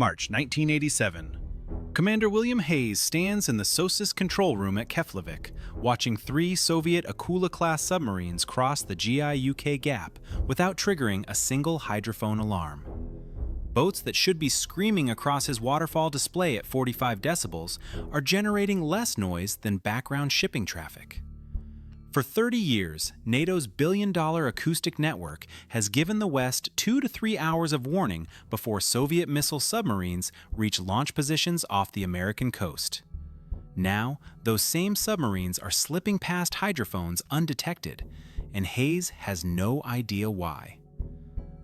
March 1987. Commander William Hayes stands in the SOSUS control room at Keflavik, watching 3 Soviet Akula-class submarines cross the GIUK gap without triggering a single hydrophone alarm. Boats that should be screaming across his waterfall display at 45 decibels are generating less noise than background shipping traffic. For 30 years, NATO's billion-dollar acoustic network has given the West 2 to 3 hours of warning before Soviet missile submarines reach launch positions off the American coast. Now, those same submarines are slipping past hydrophones undetected, and Hayes has no idea why.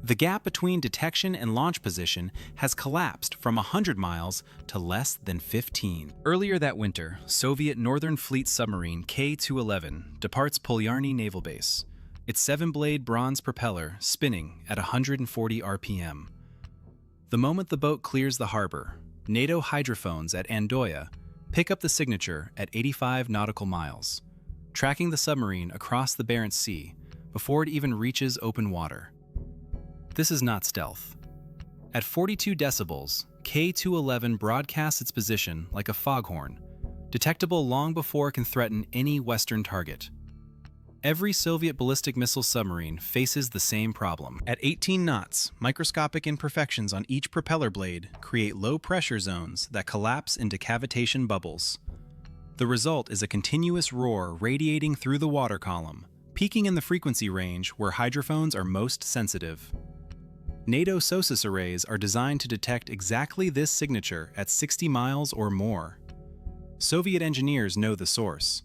The gap between detection and launch position has collapsed from 100 miles to less than 15. Earlier that winter, Soviet Northern Fleet submarine K-211 departs Polyarny Naval Base, its 7-blade bronze propeller spinning at 140 RPM. The moment the boat clears the harbor, NATO hydrophones at Andoya pick up the signature at 85 nautical miles, tracking the submarine across the Barents Sea before it even reaches open water. This is not stealth. At 42 decibels, K-211 broadcasts its position like a foghorn, detectable long before it can threaten any Western target. Every Soviet ballistic missile submarine faces the same problem. At 18 knots, microscopic imperfections on each propeller blade create low-pressure zones that collapse into cavitation bubbles. The result is a continuous roar radiating through the water column, peaking in the frequency range where hydrophones are most sensitive. NATO SOSUS arrays are designed to detect exactly this signature at 60 miles or more. Soviet engineers know the source: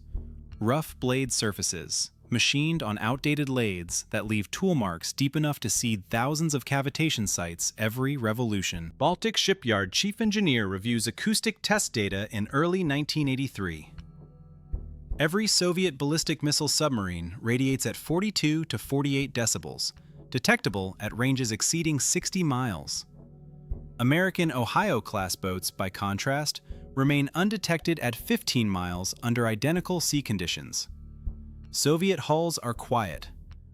rough blade surfaces, machined on outdated lathes that leave tool marks deep enough to seed thousands of cavitation sites every revolution. Baltic Shipyard Chief Engineer reviews acoustic test data in early 1983. Every Soviet ballistic missile submarine radiates at 42 to 48 decibels, detectable at ranges exceeding 60 miles. American Ohio-class boats, by contrast, remain undetected at 15 miles under identical sea conditions. Soviet hulls are quiet.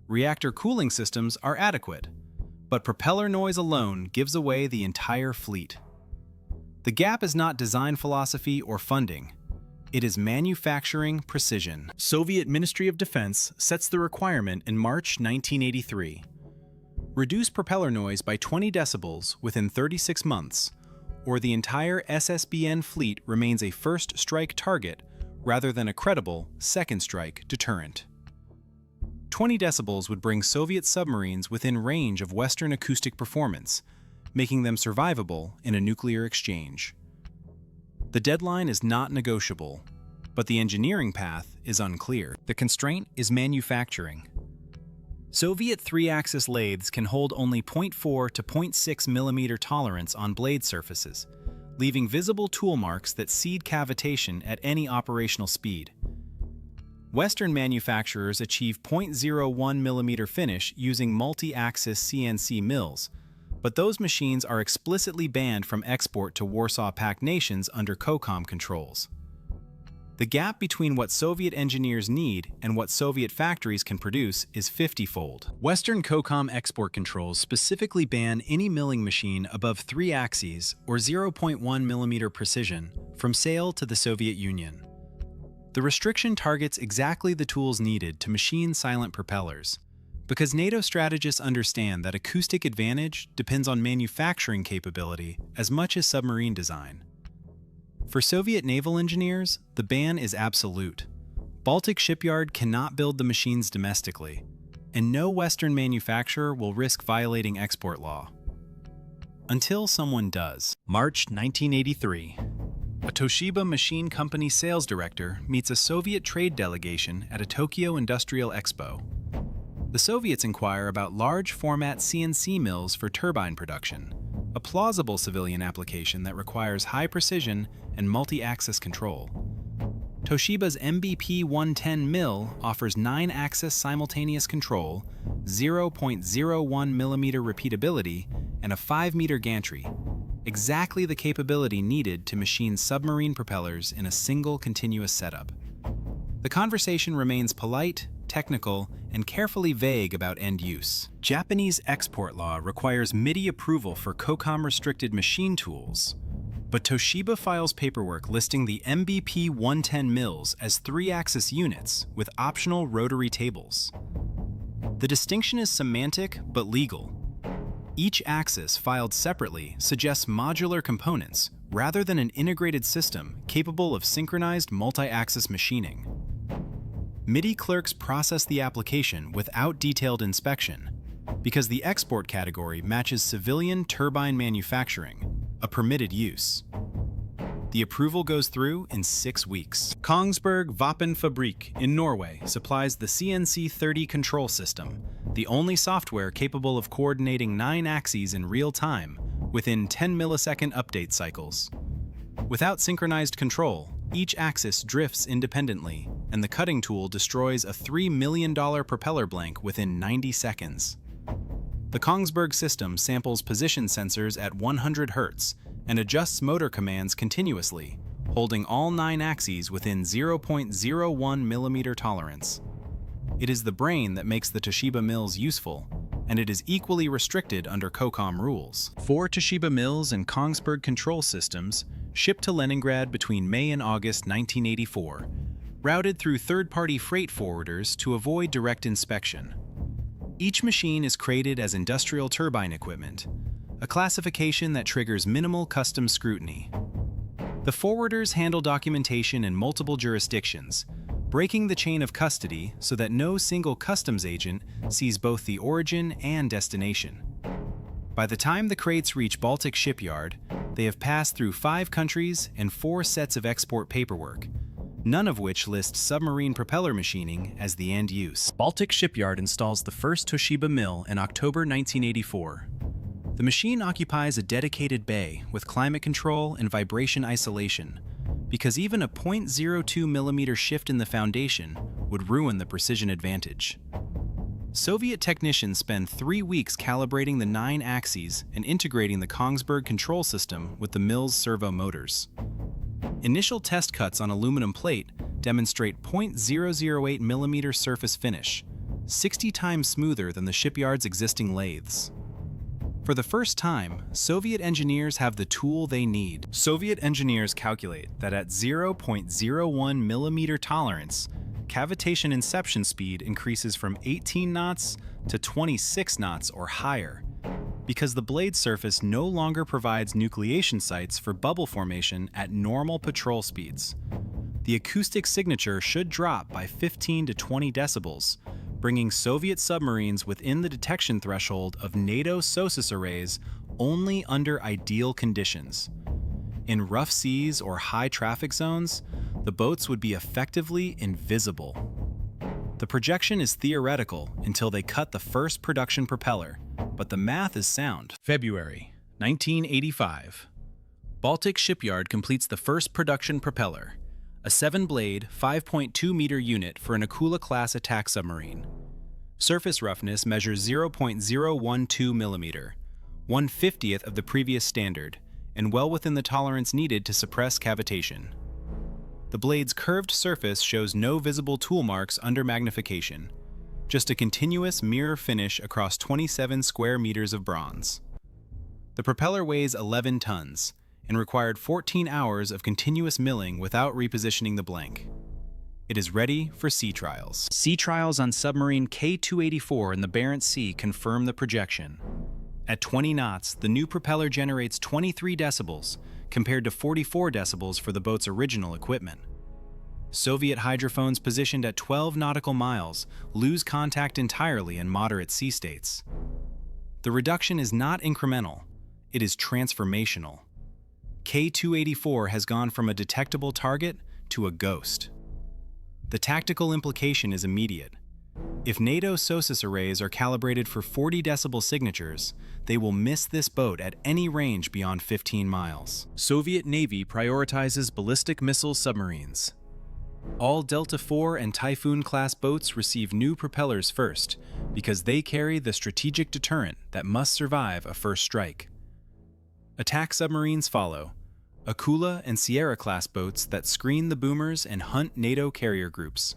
Reactor cooling systems are adequate, but propeller noise alone gives away the entire fleet. The gap is not design philosophy or funding. It is manufacturing precision. Soviet Ministry of Defense sets the requirement in March 1983. Reduce propeller noise by 20 decibels within 36 months, or the entire SSBN fleet remains a first strike target rather than a credible second strike deterrent. 20 decibels would bring Soviet submarines within range of Western acoustic performance, making them survivable in a nuclear exchange. The deadline is not negotiable, but the engineering path is unclear. The constraint is manufacturing. Soviet 3-axis lathes can hold only 0.4 to 0.6 millimeter tolerance on blade surfaces, leaving visible tool marks that seed cavitation at any operational speed. Western manufacturers achieve 0.01 millimeter finish using multi-axis CNC mills, but those machines are explicitly banned from export to Warsaw Pact nations under COCOM controls. The gap between what Soviet engineers need and what Soviet factories can produce is 50-fold. Western COCOM export controls specifically ban any milling machine above 3 axes or 0.1 millimeter precision from sale to the Soviet Union. The restriction targets exactly the tools needed to machine silent propellers, because NATO strategists understand that acoustic advantage depends on manufacturing capability as much as submarine design. For Soviet naval engineers, the ban is absolute. Baltic Shipyard cannot build the machines domestically, and no Western manufacturer will risk violating export law. Until someone does. March 1983. A Toshiba Machine Company sales director meets a Soviet trade delegation at a Tokyo Industrial Expo. The Soviets inquire about large-format CNC mills for turbine production, a plausible civilian application that requires high precision and multi-axis control. Toshiba's MBP-110 mill offers 9-axis simultaneous control, 0.01 millimeter repeatability, and a 5-meter gantry, exactly the capability needed to machine submarine propellers in a single continuous setup. The conversation remains polite technical, and carefully vague about end use. Japanese export law requires MIDI approval for COCOM-restricted machine tools, but Toshiba files paperwork listing the MBP 110 mills as 3-axis units with optional rotary tables. The distinction is semantic but legal. Each axis filed separately suggests modular components rather than an integrated system capable of synchronized multi-axis machining. MIDI clerks process the application without detailed inspection because the export category matches civilian turbine manufacturing, a permitted use. The approval goes through in 6 weeks. Kongsberg Våpenfabrik in Norway supplies the CNC-30 control system, the only software capable of coordinating 9 axes in real time within 10-millisecond update cycles. Without synchronized control, each axis drifts independently, and the cutting tool destroys a $3 million propeller blank within 90 seconds. The Kongsberg system samples position sensors at 100 Hz and adjusts motor commands continuously, holding all 9 axes within 0.01 mm tolerance. It is the brain that makes the Toshiba mills useful, and it is equally restricted under COCOM rules. 4 Toshiba mills and Kongsberg control systems shipped to Leningrad between May and August 1984, routed through third-party freight forwarders to avoid direct inspection. Each machine is created as industrial turbine equipment, a classification that triggers minimal custom scrutiny. The forwarders handle documentation in multiple jurisdictions, breaking the chain of custody so that no single customs agent sees both the origin and destination. By the time the crates reach Baltic shipyard, they have passed through 5 countries and 4 sets of export paperwork, none of which list submarine propeller machining as the end use. Baltic shipyard installs the first Toshiba mill in October 1984. The machine occupies a dedicated bay with climate control and vibration isolation, because even a 0.02 mm shift in the foundation would ruin the precision advantage. Soviet technicians spend 3 weeks calibrating the 9 axes and integrating the Kongsberg control system with the mill's servo motors. Initial test cuts on aluminum plate demonstrate 0.008 mm surface finish, 60 times smoother than the shipyard's existing lathes. For the first time, Soviet engineers have the tool they need. Soviet engineers calculate that at 0.01 mm tolerance, cavitation inception speed increases from 18 knots to 26 knots or higher, because the blade surface no longer provides nucleation sites for bubble formation at normal patrol speeds. The acoustic signature should drop by 15 to 20 decibels, bringing Soviet submarines within the detection threshold of NATO SOSUS arrays only under ideal conditions. In rough seas or high traffic zones, the boats would be effectively invisible. The projection is theoretical until they cut the first production propeller, but the math is sound. February 1985. Baltic shipyard completes the first production propeller, a 7-blade, 5.2-meter unit for an Akula-class attack submarine. Surface roughness measures 0.012 mm, 1/50th of the previous standard, and well within the tolerance needed to suppress cavitation. The blade's curved surface shows no visible tool marks under magnification, just a continuous mirror finish across 27 square meters of bronze. The propeller weighs 11 tons, and required 14 hours of continuous milling without repositioning the blank. It is ready for sea trials. Sea trials on submarine K-284 in the Barents Sea confirm the projection. At 20 knots, the new propeller generates 23 decibels, compared to 44 decibels for the boat's original equipment. Soviet hydrophones positioned at 12 nautical miles lose contact entirely in moderate sea states. The reduction is not incremental, it is transformational. K-284 has gone from a detectable target to a ghost. The tactical implication is immediate. If NATO SOSUS arrays are calibrated for 40 decibel signatures, they will miss this boat at any range beyond 15 miles. Soviet Navy prioritizes ballistic missile submarines. All Delta IV and Typhoon-class boats receive new propellers first because they carry the strategic deterrent that must survive a first strike. Attack submarines follow, Akula and Sierra-class boats that screen the boomers and hunt NATO carrier groups.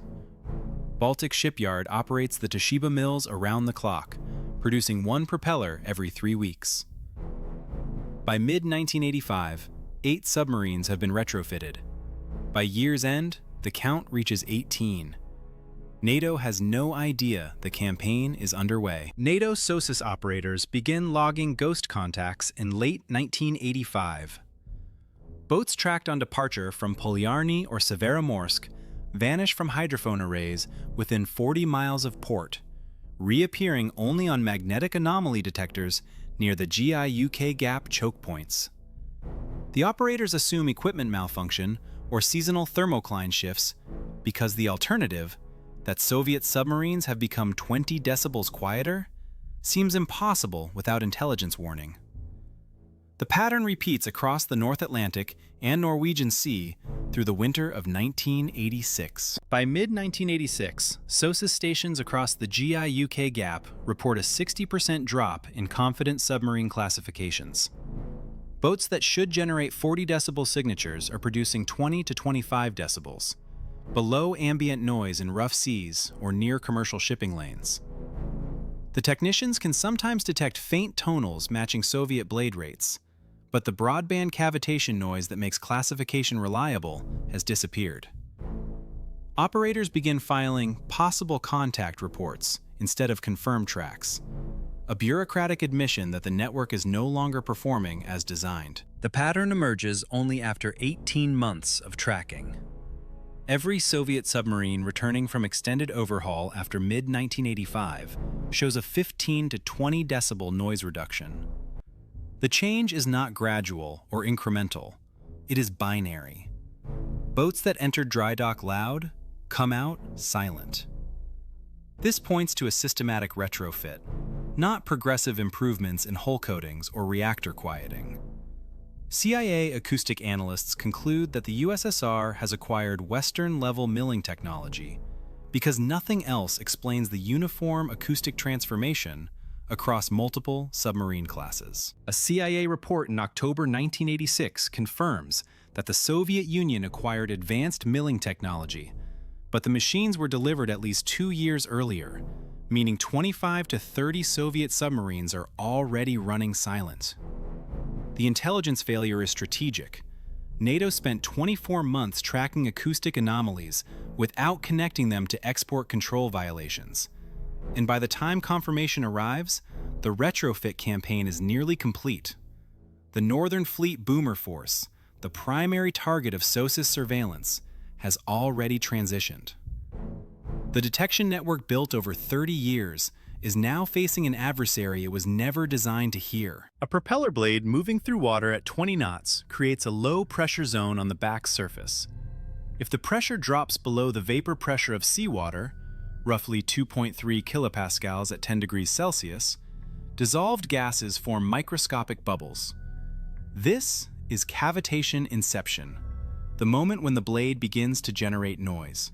Baltic Shipyard operates the Toshiba mills around the clock, producing one propeller every 3 weeks. By mid-1985, 8 submarines have been retrofitted. By year's end, the count reaches 18. NATO has no idea the campaign is underway. NATO SOSUS operators begin logging ghost contacts in late 1985. Boats tracked on departure from Polyarny or Severomorsk vanish from hydrophone arrays within 40 miles of port, reappearing only on magnetic anomaly detectors near the GIUK gap choke points. The operators assume equipment malfunction or seasonal thermocline shifts because the alternative, that Soviet submarines have become 20 decibels quieter, seems impossible without intelligence warning. The pattern repeats across the North Atlantic and Norwegian Sea through the winter of 1986. By mid-1986, SOSUS stations across the GIUK gap report a 60% drop in confident submarine classifications. Boats that should generate 40 decibel signatures are producing 20 to 25 decibels, below ambient noise in rough seas or near commercial shipping lanes. The technicians can sometimes detect faint tonals matching Soviet blade rates, but the broadband cavitation noise that makes classification reliable has disappeared. Operators begin filing possible contact reports instead of confirmed tracks, a bureaucratic admission that the network is no longer performing as designed. The pattern emerges only after 18 months of tracking. Every Soviet submarine returning from extended overhaul after mid-1985 shows a 15 to 20 decibel noise reduction. The change is not gradual or incremental, it is binary. Boats that enter dry dock loud come out silent. This points to a systematic retrofit, not progressive improvements in hull coatings or reactor quieting. CIA acoustic analysts conclude that the USSR has acquired Western-level milling technology because nothing else explains the uniform acoustic transformation across multiple submarine classes. A CIA report in October 1986 confirms that the Soviet Union acquired advanced milling technology, but the machines were delivered at least 2 years earlier, meaning 25 to 30 Soviet submarines are already running silent. The intelligence failure is strategic. NATO spent 24 months tracking acoustic anomalies without connecting them to export control violations. And by the time confirmation arrives, the retrofit campaign is nearly complete. The Northern Fleet Boomer Force, the primary target of SOSUS surveillance, has already transitioned. The detection network built over 30 years is now facing an adversary it was never designed to hear. A propeller blade moving through water at 20 knots creates a low-pressure zone on the back surface. If the pressure drops below the vapor pressure of seawater, roughly 2.3 kilopascals at 10 degrees Celsius, dissolved gases form microscopic bubbles. This is cavitation inception, the moment when the blade begins to generate noise.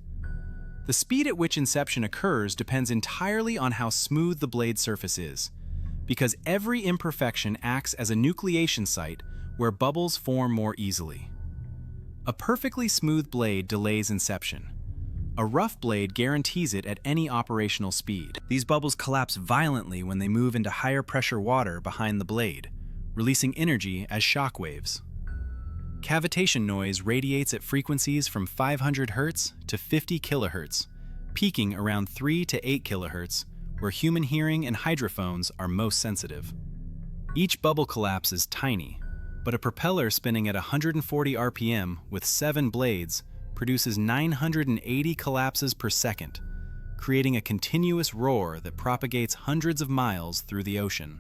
The speed at which inception occurs depends entirely on how smooth the blade surface is, because every imperfection acts as a nucleation site where bubbles form more easily. A perfectly smooth blade delays inception. A rough blade guarantees it at any operational speed. These bubbles collapse violently when they move into higher pressure water behind the blade, releasing energy as shock waves. Cavitation noise radiates at frequencies from 500 Hz to 50 kHz, peaking around 3 to 8 kHz, where human hearing and hydrophones are most sensitive. Each bubble collapse is tiny, but a propeller spinning at 140 RPM with 7 blades produces 980 collapses per second, creating a continuous roar that propagates hundreds of miles through the ocean.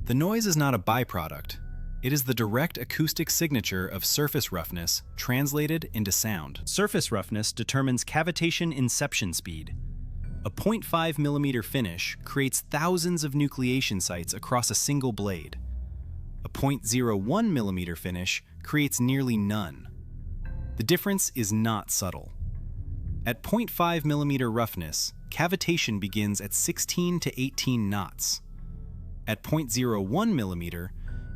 The noise is not a byproduct. It is the direct acoustic signature of surface roughness translated into sound. Surface roughness determines cavitation inception speed. A 0.5 mm finish creates thousands of nucleation sites across a single blade. A 0.01 mm finish creates nearly none. The difference is not subtle. At 0.5 mm roughness, cavitation begins at 16 to 18 knots. At 0.01 mm,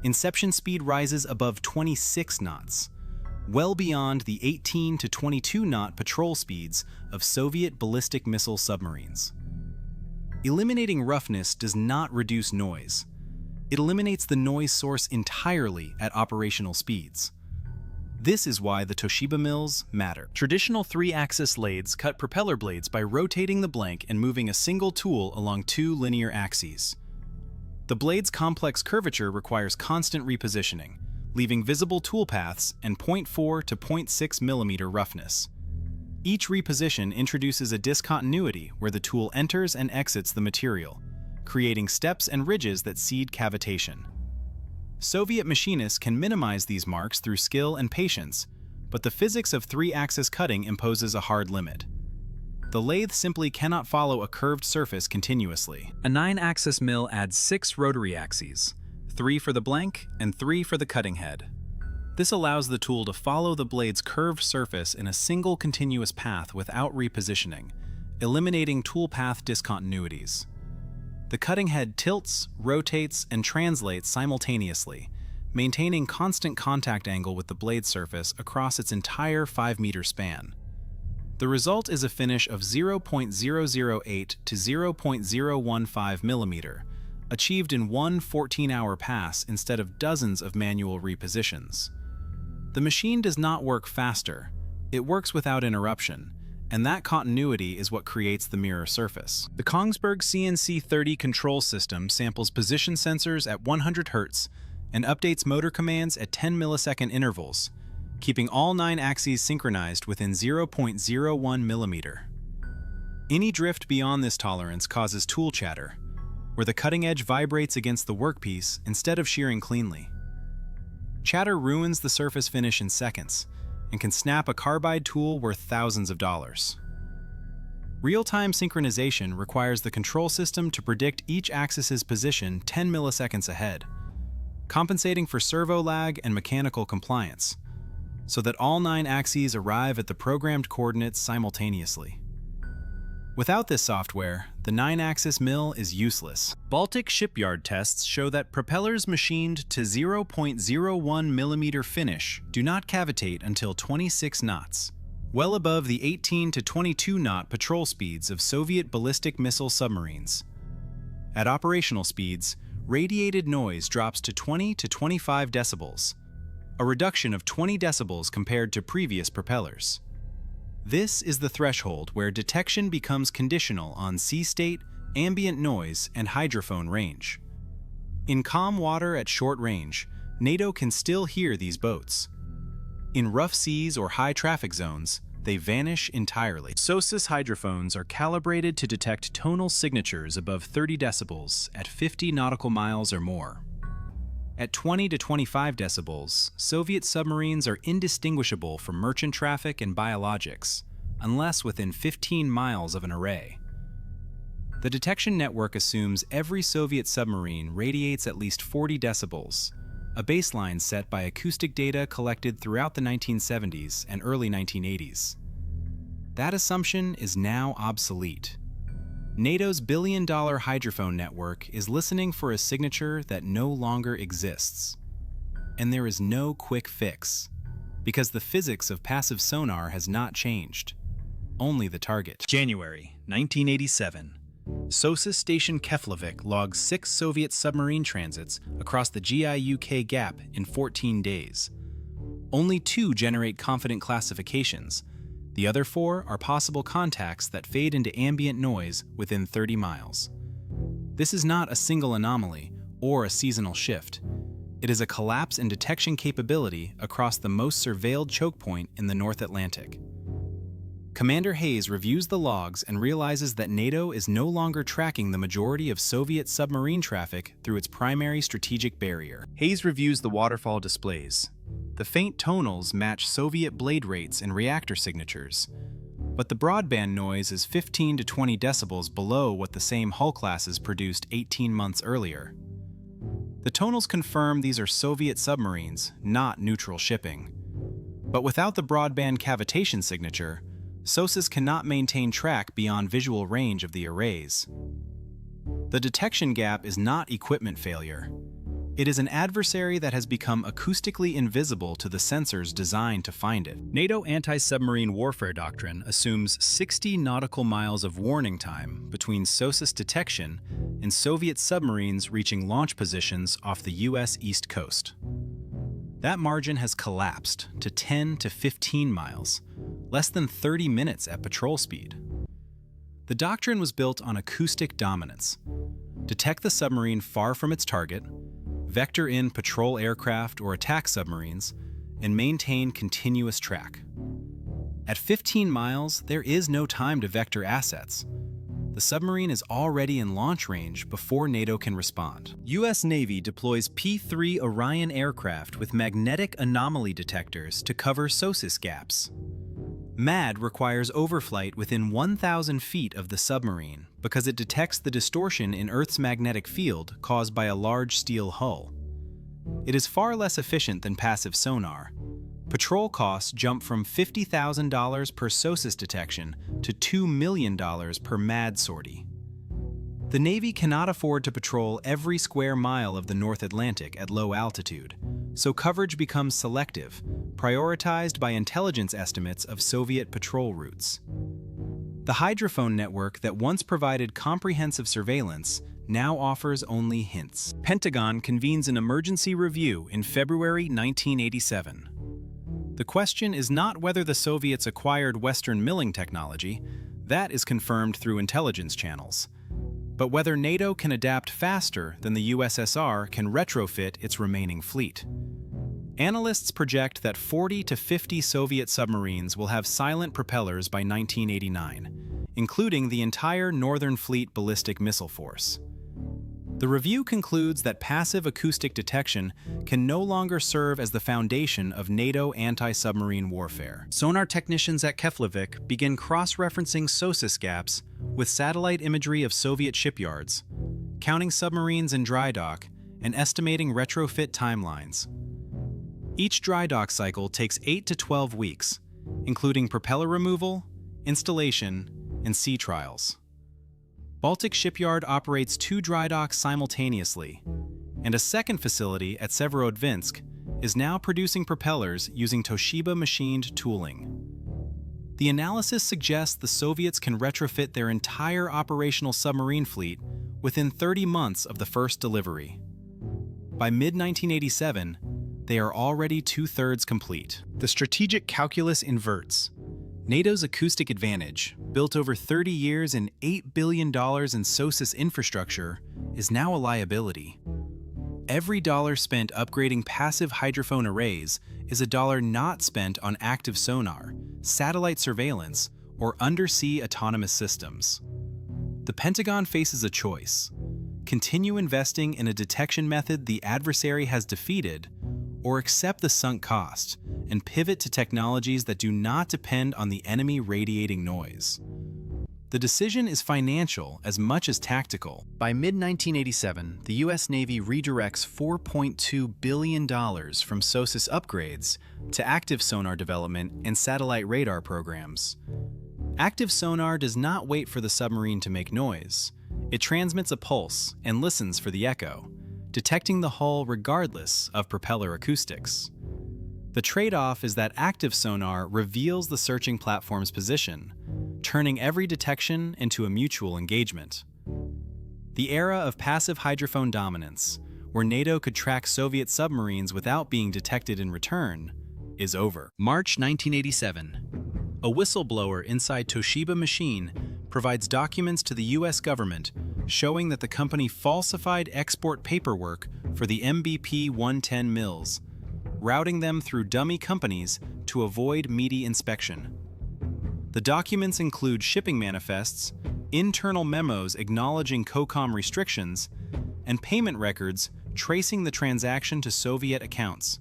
inception speed rises above 26 knots, well beyond the 18 to 22 knot patrol speeds of Soviet ballistic missile submarines. Eliminating roughness does not reduce noise. It eliminates the noise source entirely at operational speeds. This is why the Toshiba mills matter. Traditional 3-axis lathes cut propeller blades by rotating the blank and moving a single tool along 2 linear axes. The blade's complex curvature requires constant repositioning, leaving visible tool paths and 0.4 to 0.6 millimeter roughness. Each reposition introduces a discontinuity where the tool enters and exits the material, creating steps and ridges that seed cavitation. Soviet machinists can minimize these marks through skill and patience, but the physics of 3-axis cutting imposes a hard limit. The lathe simply cannot follow a curved surface continuously. A 9-axis mill adds 6 rotary axes, 3 for the blank and 3 for the cutting head. This allows the tool to follow the blade's curved surface in a single continuous path without repositioning, eliminating tool path discontinuities. The cutting head tilts, rotates, and translates simultaneously, maintaining constant contact angle with the blade surface across its entire 5-meter span. The result is a finish of 0.008 to 0.015 millimeter, achieved in one 14-hour pass instead of dozens of manual repositions. The machine does not work faster, it works without interruption, and that continuity is what creates the mirror surface. The Kongsberg CNC30 control system samples position sensors at 100 Hz and updates motor commands at 10 millisecond intervals, keeping all 9 axes synchronized within 0.01 millimeter. Any drift beyond this tolerance causes tool chatter, where the cutting edge vibrates against the workpiece instead of shearing cleanly. Chatter ruins the surface finish in seconds, and can snap a carbide tool worth thousands of dollars. Real-time synchronization requires the control system to predict each axis's position 10 milliseconds ahead, compensating for servo lag and mechanical compliance, so that all 9 axes arrive at the programmed coordinates simultaneously. Without this software, the 9-axis mill is useless. Baltic shipyard tests show that propellers machined to 0.01 millimeter finish do not cavitate until 26 knots, well above the 18 to 22 knot patrol speeds of Soviet ballistic missile submarines. At operational speeds, radiated noise drops to 20 to 25 decibels, a reduction of 20 decibels compared to previous propellers. This is the threshold where detection becomes conditional on sea state, ambient noise, and hydrophone range. In calm water at short range, NATO can still hear these boats. In rough seas or high traffic zones, they vanish entirely. SOSUS hydrophones are calibrated to detect tonal signatures above 30 decibels at 50 nautical miles or more. At 20 to 25 decibels, Soviet submarines are indistinguishable from merchant traffic and biologics, unless within 15 miles of an array. The detection network assumes every Soviet submarine radiates at least 40 decibels, a baseline set by acoustic data collected throughout the 1970s and early 1980s. That assumption is now obsolete. NATO's billion-dollar hydrophone network is listening for a signature that no longer exists. And there is no quick fix, because the physics of passive sonar has not changed, only the target. January 1987. SOSUS Station Keflavik logs 6 Soviet submarine transits across the GIUK gap in 14 days. Only 2 generate confident classifications. The other 4 are possible contacts that fade into ambient noise within 30 miles. This is not a single anomaly or a seasonal shift. It is a collapse in detection capability across the most surveilled choke point in the North Atlantic. Commander Hayes reviews the logs and realizes that NATO is no longer tracking the majority of Soviet submarine traffic through its primary strategic barrier. Hayes reviews the waterfall displays. The faint tonals match Soviet blade rates and reactor signatures, but the broadband noise is 15 to 20 decibels below what the same hull classes produced 18 months earlier. The tonals confirm these are Soviet submarines, not neutral shipping. But without the broadband cavitation signature, SOSUS cannot maintain track beyond visual range of the arrays. The detection gap is not equipment failure. It is an adversary that has become acoustically invisible to the sensors designed to find it. NATO anti-submarine warfare doctrine assumes 60 nautical miles of warning time between SOSUS detection and Soviet submarines reaching launch positions off the U.S. East Coast. That margin has collapsed to 10 to 15 miles, less than 30 minutes at patrol speed. The doctrine was built on acoustic dominance. Detect the submarine far from its target, vector in patrol aircraft or attack submarines, and maintain continuous track. At 15 miles, there is no time to vector assets. The submarine is already in launch range before NATO can respond. U.S. Navy deploys P-3 Orion aircraft with magnetic anomaly detectors to cover SOSUS gaps. MAD requires overflight within 1,000 feet of the submarine because it detects the distortion in Earth's magnetic field caused by a large steel hull. It is far less efficient than passive sonar. Patrol costs jump from $50,000 per SOSUS detection to $2 million per MAD sortie. The Navy cannot afford to patrol every square mile of the North Atlantic at low altitude, so coverage becomes selective, prioritized by intelligence estimates of Soviet patrol routes. The hydrophone network that once provided comprehensive surveillance now offers only hints. Pentagon convenes an emergency review in February 1987. The question is not whether the Soviets acquired Western milling technology, that is confirmed through intelligence channels, but whether NATO can adapt faster than the USSR can retrofit its remaining fleet. Analysts project that 40 to 50 Soviet submarines will have silent propellers by 1989, including the entire Northern Fleet ballistic missile force. The review concludes that passive acoustic detection can no longer serve as the foundation of NATO anti-submarine warfare. Sonar technicians at Keflavik begin cross-referencing SOSUS gaps with satellite imagery of Soviet shipyards, counting submarines in dry dock, and estimating retrofit timelines. Each dry dock cycle takes 8 to 12 weeks, including propeller removal, installation, and sea trials. Baltic Shipyard operates 2 dry docks simultaneously, and a second facility at Severodvinsk is now producing propellers using Toshiba-machined tooling. The analysis suggests the Soviets can retrofit their entire operational submarine fleet within 30 months of the first delivery. By mid-1987, they are already 2/3 complete. The strategic calculus inverts. NATO's acoustic advantage, built over 30 years and $8 billion in SOSUS infrastructure, is now a liability. Every dollar spent upgrading passive hydrophone arrays is a dollar not spent on active sonar, satellite surveillance, or undersea autonomous systems. The Pentagon faces a choice: continue investing in a detection method the adversary has defeated, or accept the sunk cost and pivot to technologies that do not depend on the enemy radiating noise. The decision is financial as much as tactical. By mid-1987, the U.S. Navy redirects $4.2 billion from SOSUS upgrades to active sonar development and satellite radar programs. Active sonar does not wait for the submarine to make noise. It transmits a pulse and listens for the echo, detecting the hull regardless of propeller acoustics. The trade-off is that active sonar reveals the searching platform's position, turning every detection into a mutual engagement. The era of passive hydrophone dominance, where NATO could track Soviet submarines without being detected in return, is over. March 1987. A whistleblower inside Toshiba Machine provides documents to the U.S. government showing that the company falsified export paperwork for the MBP-110 mills, routing them through dummy companies to avoid meaty inspection. The documents include shipping manifests, internal memos acknowledging COCOM restrictions, and payment records tracing the transaction to Soviet accounts.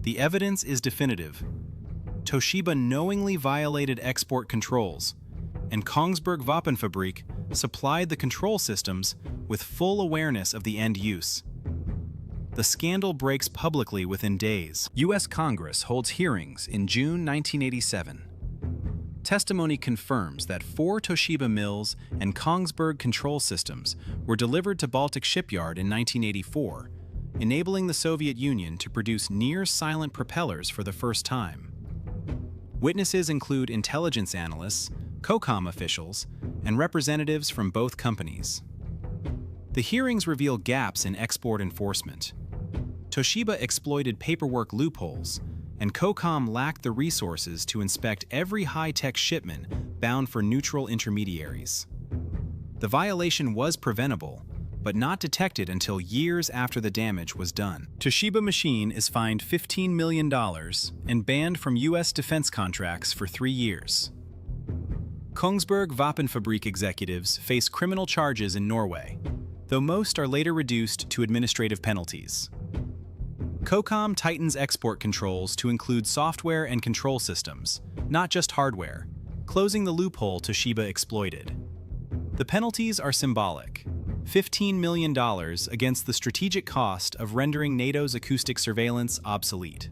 The evidence is definitive. Toshiba knowingly violated export controls, and Kongsberg Wapenfabrik supplied the control systems with full awareness of the end use. The scandal breaks publicly within days. U.S. Congress holds hearings in June 1987. Testimony confirms that 4 Toshiba mills and Kongsberg control systems were delivered to Baltic Shipyard in 1984, enabling the Soviet Union to produce near-silent propellers for the first time. Witnesses include intelligence analysts, COCOM officials, and representatives from both companies. The hearings reveal gaps in export enforcement. Toshiba exploited paperwork loopholes, and COCOM lacked the resources to inspect every high-tech shipment bound for neutral intermediaries. The violation was preventable, but not detected until years after the damage was done. Toshiba Machine is fined $15 million and banned from U.S. defense contracts for 3 years. Kongsberg Våpenfabrik executives face criminal charges in Norway, though most are later reduced to administrative penalties. COCOM tightens export controls to include software and control systems, not just hardware, closing the loophole Toshiba exploited. The penalties are symbolic: $15 million against the strategic cost of rendering NATO's acoustic surveillance obsolete.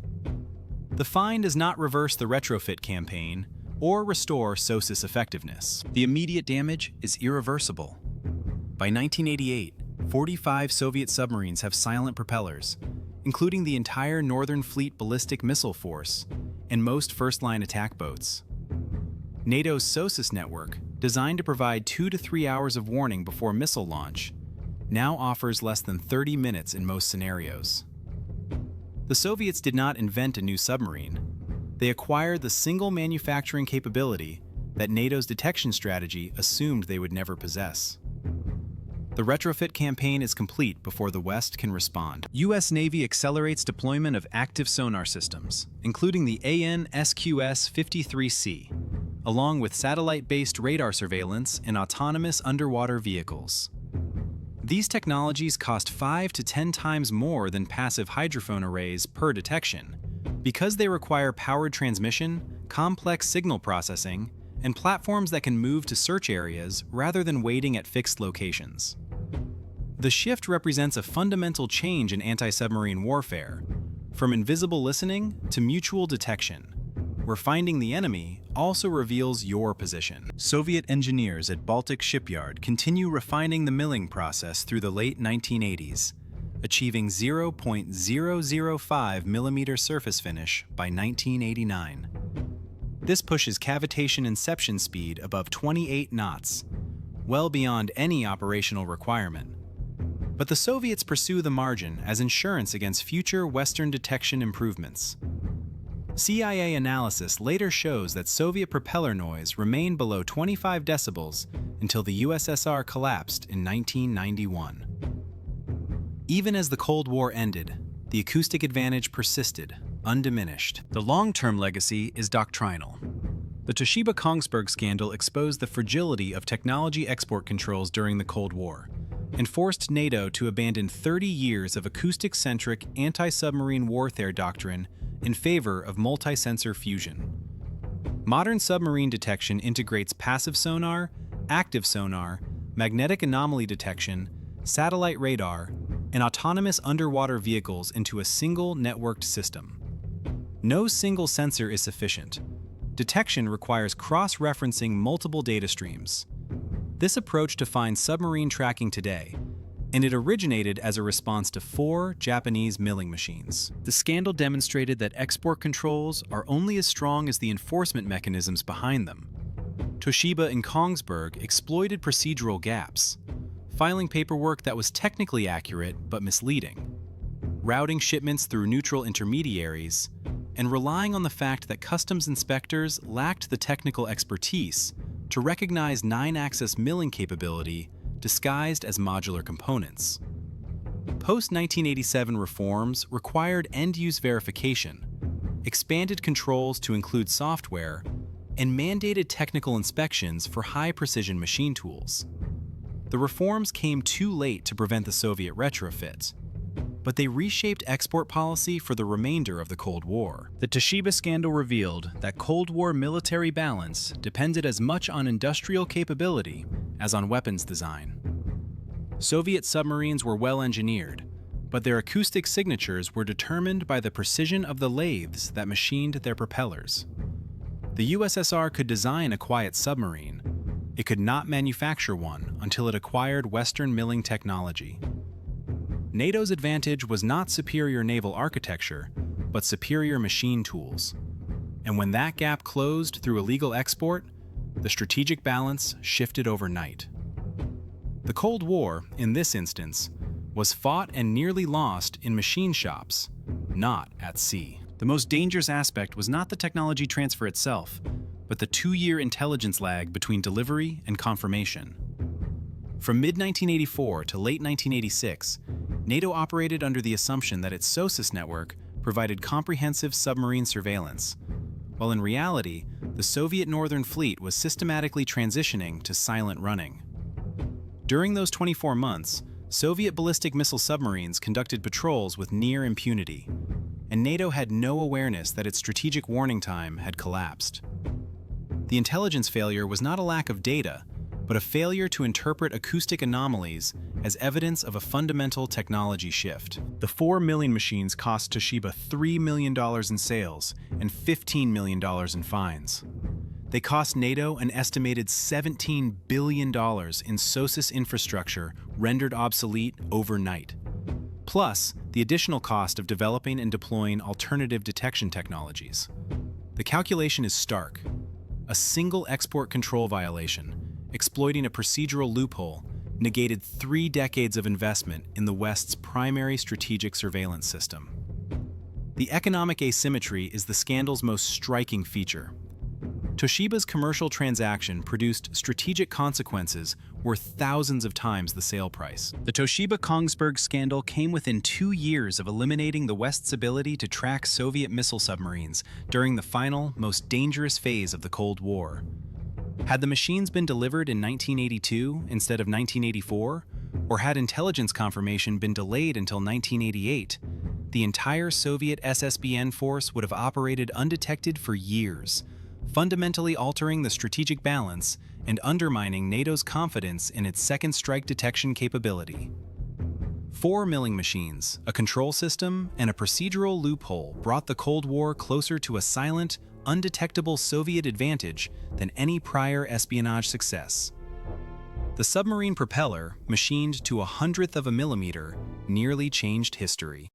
The fine does not reverse the Retrofit campaign or restore SOSUS effectiveness. The immediate damage is irreversible. By 1988, 45 Soviet submarines have silent propellers, including the entire Northern Fleet ballistic missile force and most first-line attack boats. NATO's SOSUS network, designed to provide 2 to 3 hours of warning before missile launch, now offers less than 30 minutes in most scenarios. The Soviets did not invent a new submarine. They acquired the single manufacturing capability that NATO's detection strategy assumed they would never possess. The Retrofit campaign is complete before the West can respond. U.S. Navy accelerates deployment of active sonar systems, including the AN/SQS-53C, along with satellite-based radar surveillance and autonomous underwater vehicles. These technologies cost 5 to 10 times more than passive hydrophone arrays per detection, because they require powered transmission, complex signal processing, and platforms that can move to search areas rather than waiting at fixed locations. The shift represents a fundamental change in anti-submarine warfare, from invisible listening to mutual detection, where finding the enemy also reveals your position. Soviet engineers at Baltic Shipyard continue refining the milling process through the late 1980s, achieving 0.005 millimeter surface finish by 1989. This pushes cavitation inception speed above 28 knots, well beyond any operational requirement. But the Soviets pursue the margin as insurance against future Western detection improvements. CIA analysis later shows that Soviet propeller noise remained below 25 decibels until the USSR collapsed in 1991. Even as the Cold War ended, the acoustic advantage persisted, undiminished. The long-term legacy is doctrinal. The Toshiba-Kongsberg scandal exposed the fragility of technology export controls during the Cold War and forced NATO to abandon 30 years of acoustic-centric anti-submarine warfare doctrine in favor of multi-sensor fusion. Modern submarine detection integrates passive sonar, active sonar, magnetic anomaly detection, satellite radar, and autonomous underwater vehicles into a single networked system. No single sensor is sufficient. Detection requires cross-referencing multiple data streams. This approach defines submarine tracking today, and it originated as a response to 4 Japanese milling machines. The scandal demonstrated that export controls are only as strong as the enforcement mechanisms behind them. Toshiba and Kongsberg exploited procedural gaps, filing paperwork that was technically accurate but misleading, routing shipments through neutral intermediaries, and relying on the fact that customs inspectors lacked the technical expertise to recognize 9-axis milling capability disguised as modular components. Post-1987 reforms required end-use verification, expanded controls to include software, and mandated technical inspections for high-precision machine tools. The reforms came too late to prevent the Soviet retrofit, but they reshaped export policy for the remainder of the Cold War. The Toshiba scandal revealed that Cold War military balance depended as much on industrial capability as on weapons design. Soviet submarines were well engineered, but their acoustic signatures were determined by the precision of the lathes that machined their propellers. The USSR could design a quiet submarine. It could not manufacture one until it acquired Western milling technology. NATO's advantage was not superior naval architecture, but superior machine tools. And when that gap closed through illegal export, the strategic balance shifted overnight. The Cold War, in this instance, was fought and nearly lost in machine shops, not at sea. The most dangerous aspect was not the technology transfer itself, but the 2-year intelligence lag between delivery and confirmation. From mid-1984 to late 1986, NATO operated under the assumption that its SOSUS network provided comprehensive submarine surveillance, while in reality, the Soviet Northern Fleet was systematically transitioning to silent running. During those 24 months, Soviet ballistic missile submarines conducted patrols with near impunity, and NATO had no awareness that its strategic warning time had collapsed. The intelligence failure was not a lack of data, but a failure to interpret acoustic anomalies as evidence of a fundamental technology shift. The 4 milling machines cost Toshiba $3 million in sales and $15 million in fines. They cost NATO an estimated $17 billion in SOSUS infrastructure rendered obsolete overnight, plus the additional cost of developing and deploying alternative detection technologies. The calculation is stark. A single export control violation, exploiting a procedural loophole, negated 3 decades of investment in the West's primary strategic surveillance system. The economic asymmetry is the scandal's most striking feature. Toshiba's commercial transaction produced strategic consequences worth thousands of times the sale price. The Toshiba-Kongsberg scandal came within 2 years of eliminating the West's ability to track Soviet missile submarines during the final, most dangerous phase of the Cold War. Had the machines been delivered in 1982 instead of 1984, or had intelligence confirmation been delayed until 1988, the entire Soviet SSBN force would have operated undetected for years, fundamentally altering the strategic balance and undermining NATO's confidence in its second strike detection capability. 4 milling machines, a control system, and a procedural loophole brought the Cold War closer to a silent, undetectable Soviet advantage than any prior espionage success. The submarine propeller, machined to 1/100th of a millimeter, nearly changed history.